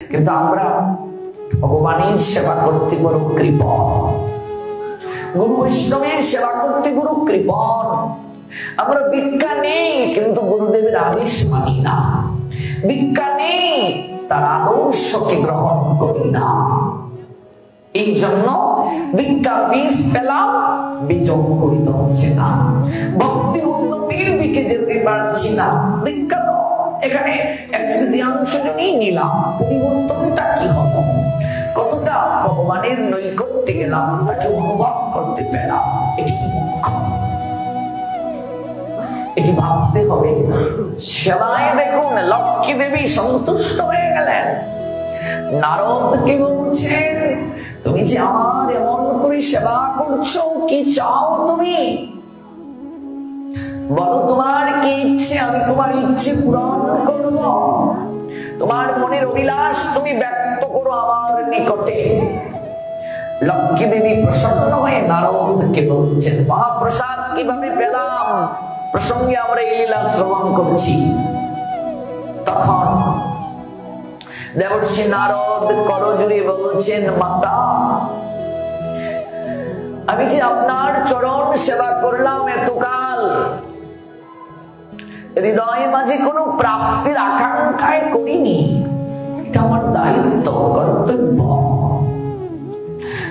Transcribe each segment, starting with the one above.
কিন্তু আমরা ভগবানের সেবা করতে বড় কৃপণ, গুরু বৈষ্ণবের সেবা করতে গুরু কৃপণ। আমরা ভিক্ষা নেই কিন্তু গুরুদেবের আদেশ মানি না, ভিক্ষা নেই তার আদর্শকে গ্রহণ করি না। এই জন্য ভিক্ষা বীজ পেলাম, বীজন করিতে হচ্ছে না, ভক্তি উন্নতির দিকে যেতে পারছি না। ভিক্ষা তো এখানে এক তৃতীয়াংশ জনই নিলাম, পরিবর্তনটা কি হলো? কতটা ভগবানের নৈকট্যে গেলাম, তাকে অনুভব করতে পেলাম, এটি মুখ্য। এটি ভাবতে হবে। সেবায় দেখুন লক্ষ্মী দেবী সন্তুষ্ট হয়ে গেলেন। নারদকে বলছেন, তুমি যে আমার এমন করে সেবা করছো, কি চাও তুমি? বলো তোমার কি ইচ্ছে, আমি তোমার ইচ্ছে পূরণ করব। তোমার মনের অভিলাষ তুমি ব্যক্ত করো আমার নিকটে। লক্ষ্মী দেবী প্রসন্ন হয়ে নারদকে বলছেন, মহাপ্রসাদ কিভাবে পেলাম প্রসঙ্গে আমরা এই লীলা শ্রবণ করছি। তখন দেবর্ষি নারদ করজুড়ে বলছেন, মাতা আমি যে আপনার চরণ সেবা করলাম এতকাল, হৃদয় মাঝে কোনো প্রাপ্তির আকাঙ্ক্ষায় করিনি, এটা আমার দায়িত্ব কর্তব্য।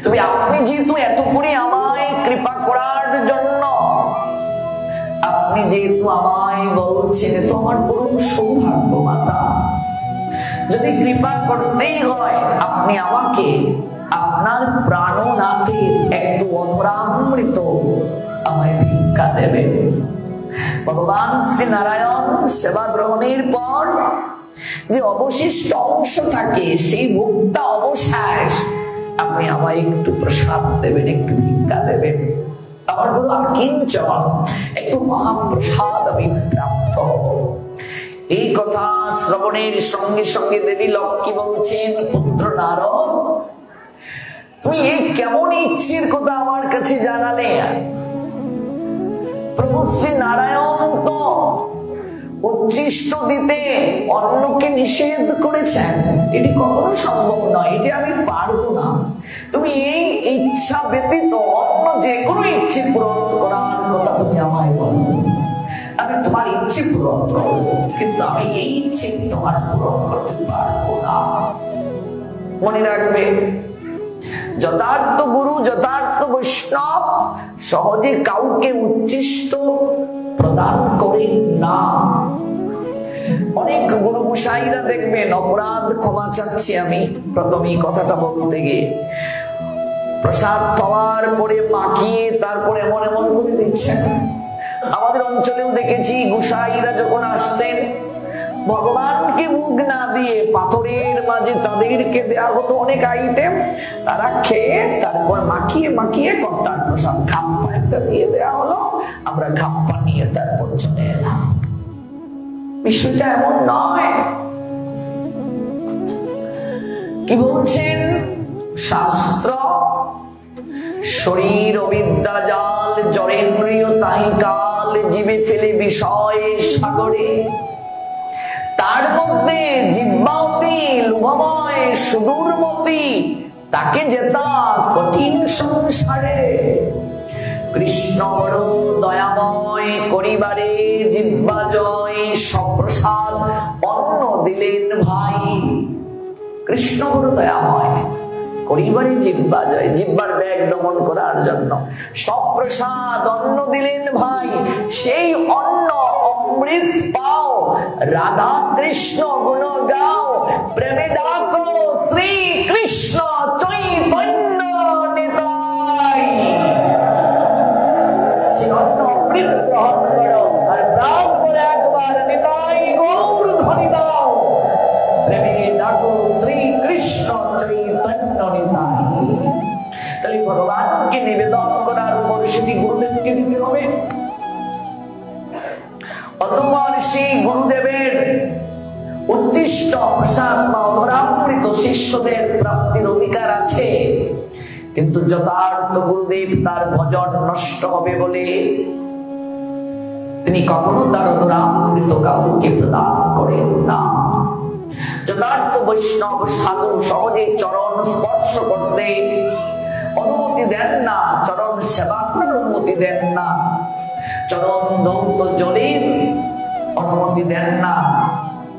তবে আপনি যেহেতু এত করে আমায় কৃপা করার জন্য, আপনি যেহেতু আমায় বলছেন, তো আমার পরম সৌভাগ্য মাতা। যদি কৃপা করতেই হয় আপনি আমাকে আপনার প্রাণনাথে একটু অধরামৃত আমায় ভিক্ষা দেবেন। ভগবান শ্রী নারায়ণ সেবা গ্রহণের পর যে অবশিষ্ট অংশ থাকে, সেই ভোগটা অবশেষ আপনি আমায় একটু প্রসাদ দেবেন, একটু ভিক্ষা দেবেন। আমার বড় আকিঞ্চন, একটু মহাপ্রসাদ আমি প্রাপ্ত হব। এই কথা শ্রবণের সঙ্গে সঙ্গে দেবী লক্ষ্মী বলছেন, পুত্র নারদ তুমি এই কেমন ইচ্ছের কথা আমার কাছে জানালে? প্রভু শ্রী নারায়ণ তো উচ্ছিষ্ট দিতে অন্নকে নিষেধ করেছেন, এটি কখনো সম্ভব নয়, এটি আমি পারবো না। তুমি এই ইচ্ছা ব্যতীত অন্য যে কোনো ইচ্ছে পূরণ করার কথা তুমি আমায় বলো, আমি তোমার ইচ্ছে পূরণ করবো, কিন্তু আমি এই ইচ্ছে তোমার পূরণ করতে পারবো না। মনে রাখবে, যথার্থ গুরু যথার্থ বৈষ্ণব সহজে কাউকে উচ্ছিষ্ট প্রদান করেন না। অনেক গুরু গোসাইরা দেখবেন, অপরাধ ক্ষমা চাচ্ছি আমি প্রথমেই কথাটা বলতে গিয়ে, প্রসাদ পাওয়ার পরে মাখিয়ে তারপরে এমন এমন করে দিচ্ছেন। আমাদের অঞ্চলেও দেখেছি গোসাইরা যখন আসতেন, ভগবানকে মুখ না দিয়ে পাথরের মাঝে তাদেরকে দেয়া হতো অনেক আইটেম, তারা খেয়ে তারপর মাখিয়ে মাখিয়ে কর্তার প্রসাদ ঘাপ্পা একটা দিয়ে দেয়া হলো, আমরা ঘাপ্পা নিয়ে তারপর চলে এলাম। বিষয়টা এমন নয়। কি বলছেন শাস্ত্র? শরীর অবিদ্যা জাল, জড়েন্দ্রিয় তাই কাল, জীবে ফেলে বিষয়ে সাগরে। তার মধ্যে জিহ্বাতি লোভময় সুদূরমতি, তাকে যেতা কঠিন সংসারে। কৃষ্ণ বড় দয়াময় করিবারে জিহ্বা জয়, সপ্রসাদ অন্ন দিলেন ভাই। কৃষ্ণ বড় দয়াময় করিবারে জিহ্বা জয়, জিহ্বার ব্যাগ দমন করার জন্য সপ্রসাদ অন্ন দিলেন ভাই। সেই অন্ন অমৃত পাও, রাধা কৃষ্ণ গুণ গাও, প্রেমে ডাকো শ্রী কৃষ্ণ চৈতন্য নিতাই। সেই অন্ন অমৃত গ্রহণ করো আর প্রাণ করে একবার নিতাই গৌর ধ্বনি দাও, প্রেমে ডাকো শ্রী কৃষ্ণ চৈতন্য নিতাই। তাহলে ভগবানকে নিবেদন করার পর সেটি গুরুদেবকে দিতে হবে। অতঃপর সেই গুরুদেবের উচ্ছিষ্ট প্রসাদ বা অধরামৃত শিষ্যদের প্রাপ্তির অধিকার আছে, কিন্তু যথার্থ গুরুদেব তার ভজন নষ্ট হবে বলে তিনি কখনো তার অধরামৃত কাউকে প্রদান করেন না। যথার্থ বৈষ্ণব সাধু সহজে চরণ স্পর্শ করতে অনুমতি দেন না, চরণ সেবা করার অনুমতি দেন না, চরণ দৌত জলের অনুমতি দেন না,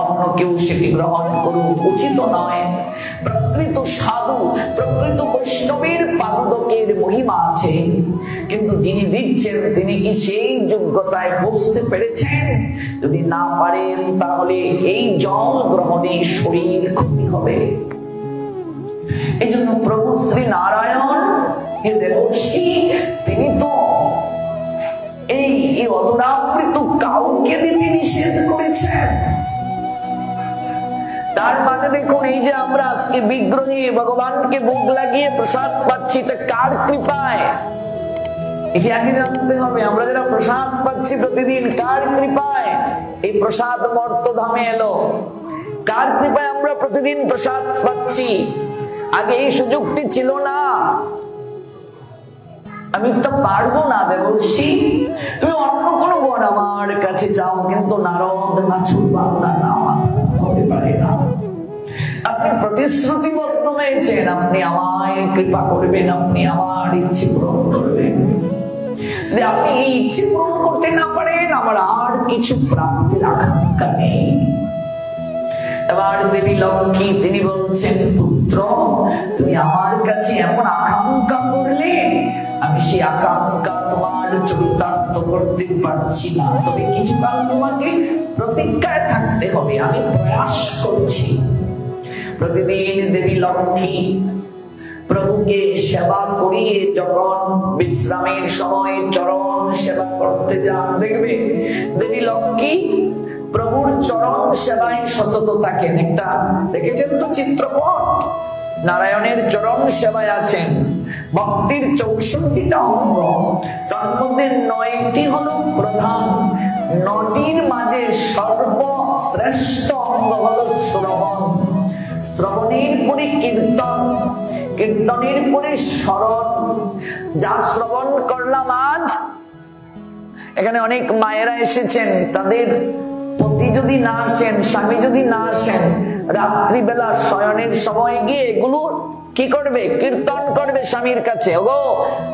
অন্য কেউ সেটি গ্রহণ করুক, উচিত নয়। প্রকৃত সাধু প্রকৃত বৈষ্ণবের পাদুকের মহিমা আছে, কিন্তু যিনি দিচ্ছেন তিনি কি সেই যোগ্যতায় বুঝতে পেরেছেন? যদি না পারেন তাহলে এই জল গ্রহণে শরীর ক্ষতি হবে। এই জন্য প্রভু শ্রী নারায়ণ হে দেবর্ষি তিনি তো এই অধরামৃত কাউকে দিতে নিষেধ করেছেন। তার মানে দেখুন, এই যে আমরা আজকে বিগ্রহে ভগবানকে ভোগ লাগিয়ে প্রসাদ পাচ্ছি, এটা কার কৃপায়? এটি আগে জানতে হবে। আমরা যারা প্রসাদ পাচ্ছি প্রতিদিন, কার কৃপায় এই প্রসাদ মর্তধামে এলো? কার কৃপায় আমরা প্রতিদিন প্রসাদ পাচ্ছি? আগে এই সুযোগটি ছিল না। আমি তো পারবো না দেবর্ষি, তুমি অন্য কোনো বর আমার কাছে চাও, কিন্তু নারদ নাচুর বান্দা না হতে পারে না। আপনি প্রতিশ্রুতিবদ্ধ হয়েছেন, আপনি আমায় কৃপা করবেন, আপনি আমার ইচ্ছে পূরণ করবেন। যদি আপনি এই ইচ্ছে পূরণ করতে না পারেন, আমার আর কিছু প্রাপ্তির আকাঙ্ক্ষা নেই। এবার দেবী লক্ষ্মী তিনি বলছেন, পুত্র তুমি আমার কাছে এমন আকাঙ্ক্ষা করলে, আমি সেই আকাঙ্ক্ষা তোমার চরিতার্থ করতে পারছি না, তবে কিছুকাল তোমাকে প্রতীক্ষায় থাকতে হবে। আমি প্রয়াস করছি। প্রতিদিন দেবী লক্ষ্মী প্রভুকে সেবা করিয়ে যখন বিশ্রামের সময় চরণ সেবা করতে যান, দেখবে দেবী লক্ষ্মী প্রভুর চরণ সেবায় সতত থাকেন। একটা দেখেছেন তো চিত্রপট, নারায়ণের চরণ সেবায় আছেন। ভক্তির 64টা অঙ্গ, তার মধ্যে 9টি হলো প্রধান, 9টির মাঝে সর্বশ্রেষ্ঠ অঙ্গ হলো শ্রবণ। শ্রবণের পরে কীর্তন, কীর্তনের পরে স্মরণ। যা শ্রবণ করলাম আজ, এখানে অনেক মায়েরা এসেছেন, তাদের পতি যদি না আসেন, স্বামী যদি না আসেন, রাত্রিবেলা শয়নের সময় গিয়ে এগুলো কি করবে? কীর্তন করবে স্বামীর কাছে। ওগো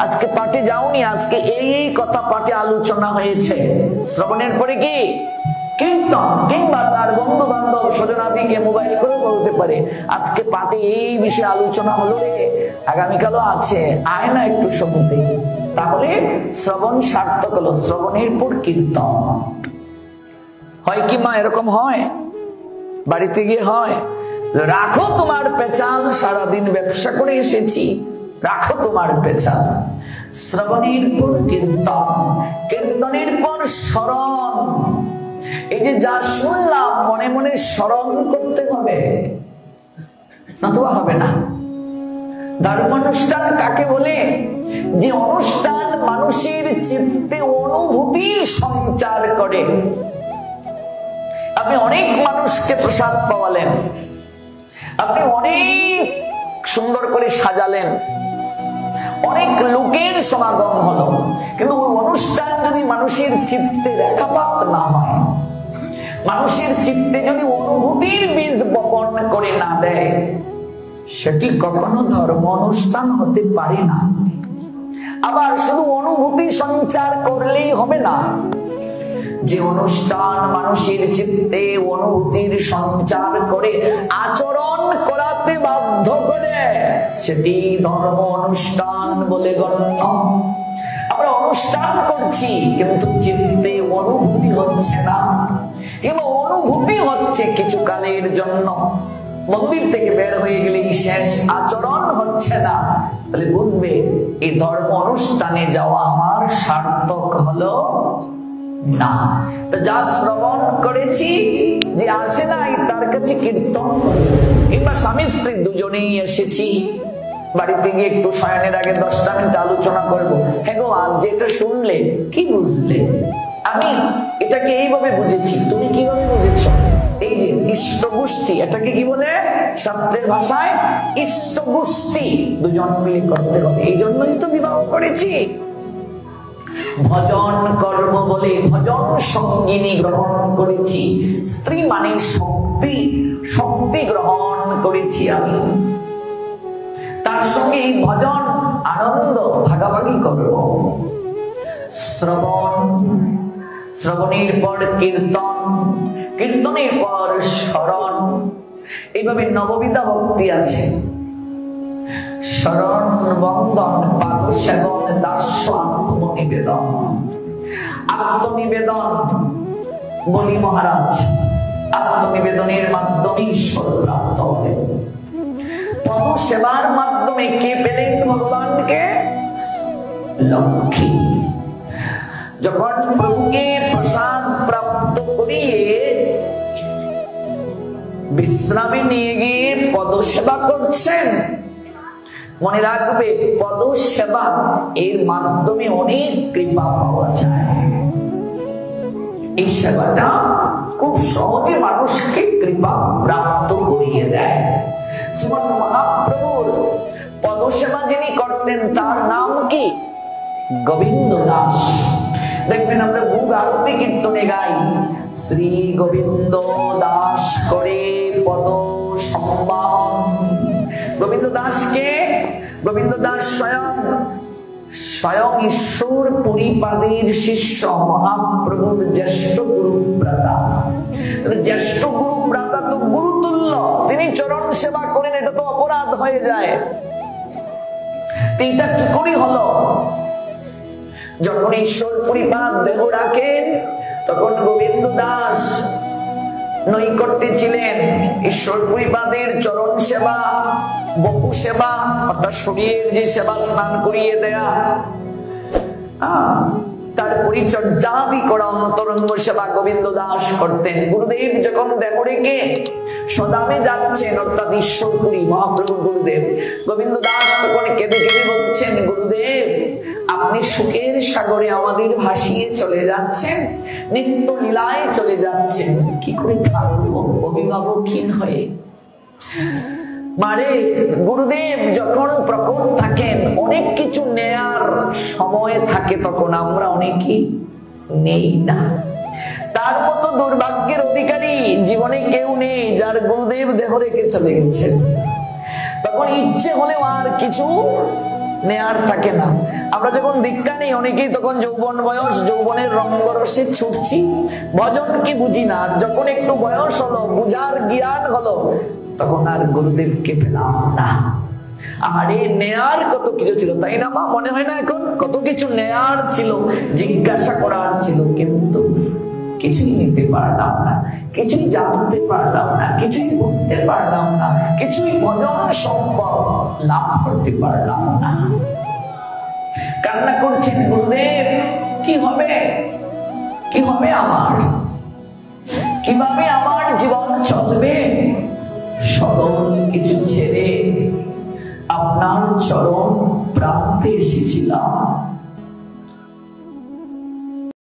আজকে পাঠে যাওনি, আজকে এই কথা পাঠে আলোচনা হয়েছে। শ্রবণের পরে কি কীর্তন, কিংবা তার বন্ধু বান্ধব স্বজনাদিকে মোবাইল করে বলতে পারে, আজকে পাঠে এই বিষয়ে আলোচনা হলো রে, আগামীকালও আছে, আয় না একটু শুনতে। তাহলে শ্রবণ সার্থক হলো। শ্রবণের পর কীর্তন হয় কি মা? এরকম হয়? বাড়িতে গিয়ে হয়, রাখো তোমার পেঁচাল, সারাদিন ব্যবসা করে এসেছি, রাখো তোমার পেঁচাল। শ্রবণের পর কীর্তন, কীর্তনের পর স্মরণ। এই যে যা শুনলাম মনে মনে স্মরণ করতে হবে, নতুবা হবে না। ধর্মানুষ্ঠান কাকে বলে? যে অনুষ্ঠান মানুষের চিত্তে অনুভূতির সঞ্চার করে। আপনি অনেক মানুষকে প্রসাদ পাওয়ালেন, আপনি অনেক সুন্দর করে সাজালেন, অনেক লোকের সমাগম হলো, কিন্তু ওই অনুষ্ঠান যদি মানুষের চিত্তে রেখাপাত না হয়, মানুষের চিত্তে যদি অনুভূতির বীজ বপন করে না দেয়, সেটি কখনো ধর্ম অনুষ্ঠান হতে পারে না। আবার শুধু অনুভূতি সঞ্চার করলেই হবে না। যে অনুষ্ঠান মানুষের চিত্তে অনুভূতির সঞ্চার করে আচরণ করাতে বাধ্য করে, সেটি ধর্ম অনুষ্ঠান বলে গণ্য। আমরা অনুষ্ঠান করছি কিন্তু চিত্তে অনুভূতি হচ্ছে না, এবং অনুভূতি হচ্ছে কিছু কালের জন্য, মন্দির থেকে বের হয়ে গেলেই শেষ, আচরণ হচ্ছে না। তাহলে বুঝবে এই ধর্ম অনুষ্ঠানে যাওয়া আমার সার্থক হলো না। তো যা শ্রবণ করেছি, যে আসে নাই তার কাছে কীর্তন, কিংবা স্বামী স্ত্রী দুজনেই এসেছি, বাড়িতে গিয়ে একটু শয়নের আগে 10টা মিনিট আলোচনা করবো। হ্যাঁ গো, আজ যেটা শুনলে কি বুঝলে? আমি এটাকে এইভাবে বুঝেছি, তুমি কিভাবে বুঝেছ? এই যে ইষ্টগোষ্ঠী, এটাকে কি বলে শাস্ত্রের ভাষায়? ইষ্টগোষ্ঠী। দুজন মিলে করতে হবে, এই জন্যই তো বিবাহ করেছি। ভজন কর্ম বলে ভজন সঙ্গিনী গ্রহণ করেছি। স্ত্রী মানে শক্তি। ভক্তি শক্তি গ্রহণ করেছি আমি, তার সঙ্গে এই ভজন আনন্দ ভাগাভাগি করব। শ্রবণ, শ্রবণের পর কীর্তন, কীর্তনের পর স্মরণ, এইভাবে নববিধা ভক্তি আছে। শরণ বন্দন পাদ সেবন দাস্য আত্মনিবেদন। আত্মনিবেদন বলি মহারাজ, আত্মনিবেদনের মাধ্যমে ঈশ্বর প্রাপ্ত হবে। পদ সেবার মাধ্যমে কে পেলেন ভগবানকে? লক্ষ্মী। যখন প্রভুকে প্রসাদ প্রাপ্ত করিয়ে বিশ্রামে নিয়ে গিয়ে পদ সেবা করছেন, মনে রাখবে পদ সেবা এর মাধ্যমে অনেক কৃপা পাওয়া যায়। এই সেবাটা খুব সহজে মানুষকে কৃপা প্রাপ্ত করিয়ে দেয়। শ্রীমৎ মহাপ্রভুর পদ সেবা যিনি করতেন তার নাম কি? গোবিন্দ দাস। দেখবেন আমরা ভোগ আরতি কীর্তনে গাই, শ্রী গোবিন্দ দাস করে পদ সম্বাহন। গোবিন্দ দাসকে, গোবিন্দ দাস স্বয়ং ঈশ্বর পরিপাদের শিষ্য, মহাপ্রভুর জ্যেষ্ঠ গুরু ভ্রাতা। জ্যেষ্ঠ গুরু ভ্রাতা তো গুরুতুল্য, তিনি চরণ সেবা করেন, এটা তো অপরাধ হয়ে যায়। এইটা কি করে হলো? যখন ঈশ্বর পরিপাদ দেহ রাখেন তখন গোবিন্দ দাস নৈকট্যে ছিলেন। ঈশ্বর পরিপাদের চরণ সেবা, বপু সেবা অর্থাৎ শরীরের যে সেবা, স্নান করিয়ে দেয়া, তার পরিচর্যাদি করা, অন্তরঙ্গ সেবা গোবিন্দ দাস করতেন। গুরুদেব যখন দেহ রেখে সদামে যাচ্ছেন অর্থাৎ ঈশ্বরপুরী মহাপ্রভু গুরুদেব, গোবিন্দ দাস তখন কেঁদে কেঁদে বলছেন, গুরুদেব আপনি সুখের সাগরে আমাদের ভাসিয়ে চলে যাচ্ছেন, নিত্য লীলায় চলে যাচ্ছেন, কি করে থাকবো অভিভাবকহীন হয়ে। মারে গুরুদেব যখন প্রকট থাকেন অনেক কিছু নেয়ার সময় থাকে, তখন আমরা অনেকেই নেই না। তার মতো দুর্ভাগ্যের অধিকারী জীবনে কেউ নেই যার গুরুদেব দেহ রেখে চলে গেছেন। তখন ইচ্ছে হলেও আর কিছু নেয়ার থাকে না। আমরা যখন দীক্ষা নেই অনেকেই তখন যৌবন বয়স, যৌবনের রঙ্গরসে ছুটছি, ভজন কি বুঝি না। যখন একটু বয়স হলো, বুঝার জ্ঞান হলো, তখন আর গুরুদেবকে পেলাম না। আরে নেয়ার কত কিছু ছিল, তাই না মা? মনে হয় না এখন কত কিছু নেয়ার ছিল, জিজ্ঞাসা করার ছিল, কিন্তু কিছুই নিতে পারলাম না, কিছুই জানতে পারলাম না, কিছুই বুঝতে পারলাম না, কিছুই ভজন সম্ভব লাভ করতে পারলাম না। কান্না করছেন, গুরুদেব কি হবে, কি হবে আমার, কিভাবে আমার জীবন চলবে? সকল কিছু ছেড়ে আপনার চরণ প্রান্তে এসেছিলাম,